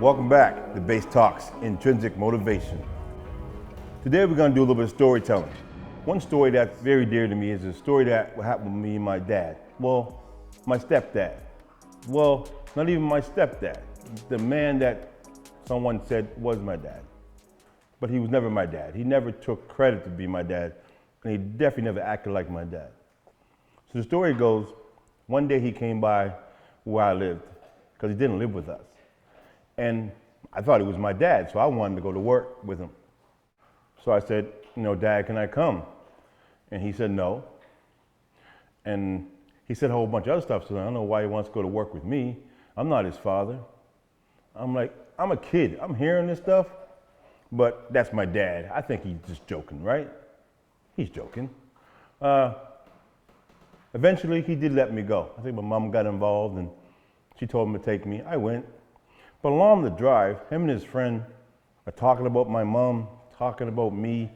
Welcome back to BaseTalks, Intrinsic Motivation. Today we're going to do a little bit of storytelling. One story that's very dear to me is a story that happened with me and my dad. Well, my stepdad. Well, not even my stepdad. The man that someone said was my dad. But he was never my dad. He never took credit to be my dad, and he definitely never acted like my dad. So the story goes, one day he came by where I lived, because he didn't live with us. And I thought he was my dad, so I wanted to go to work with him. So I said, Dad, can I come? And he said no. And he said a whole bunch of other stuff, so I don't know why he wants to go to work with me. I'm not his father. I'm like, I'm a kid. I'm hearing this stuff, but that's my dad. I think he's just joking, right? He's joking. Eventually, he did let me go. I think my mom got involved, and she told him to take me. I went. But along the drive, him and his friend are talking about my mom, talking about me,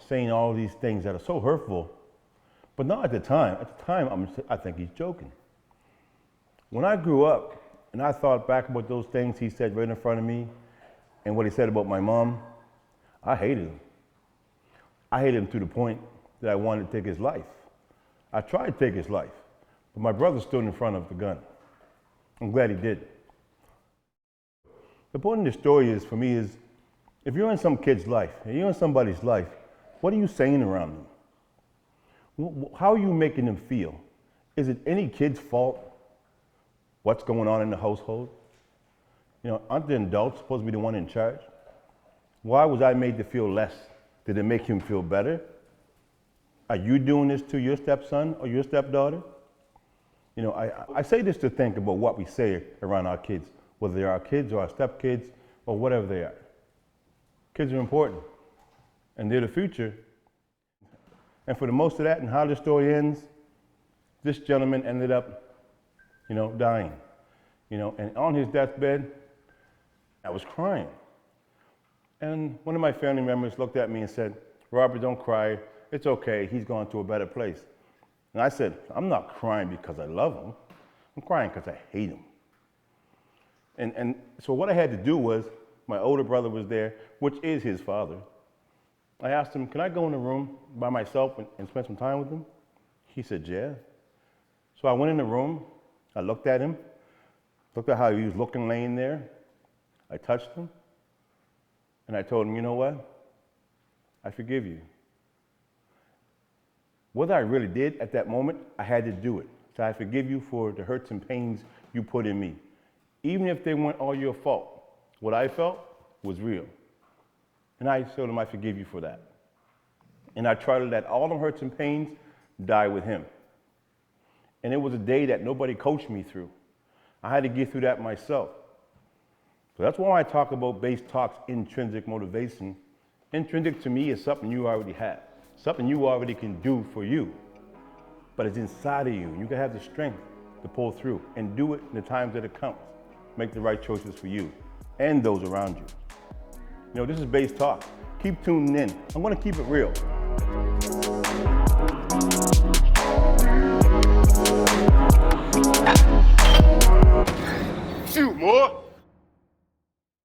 saying all these things that are so hurtful. But not at the time. At the time, I think he's joking. When I grew up and I thought back about those things he said right in front of me and what he said about my mom, I hated him. I hated him to the point that I wanted to take his life. I tried to take his life, but my brother stood in front of the gun. I'm glad he did. The point of the story is, for me, is if you're in some kid's life, and you're in somebody's life, what are you saying around them? How are you making them feel? Is it any kid's fault what's going on in the household? Aren't the adults supposed to be the one in charge? Why was I made to feel less? Did it make him feel better? Are you doing this to your stepson or your stepdaughter? I say this to think about what we say around our kids, whether they're our kids or our stepkids or whatever they are. Kids are important, and they're the future. And for the most of that and how the story ends, this gentleman ended up, dying. And on his deathbed, I was crying. And one of my family members looked at me and said, "Robert, don't cry. It's okay. He's gone to a better place." And I said, "I'm not crying because I love him. I'm crying because I hate him." And so what I had to do was, my older brother was there, which is his father. I asked him, "Can I go in the room by myself and spend some time with him?" He said, "Yeah." So I went in the room, I looked at him, looked at how he was looking laying there. I touched him, and I told him, "You know what? I forgive you." Whether I really did at that moment, I had to do it. So I forgive you for the hurts and pains you put in me. Even if they weren't all your fault, what I felt was real. And I told him I forgive you for that. And I tried to let all the hurts and pains die with him. And it was a day that nobody coached me through. I had to get through that myself. So that's why I talk about BaseTalks, intrinsic motivation. Intrinsic to me is something you already have, something you already can do for you. But it's inside of you. You can have the strength to pull through and do it in the times that it counts. Make the right choices for you and those around you. This is BaseTalks. Keep tuning in. I'm going to keep it real. Shoot, more.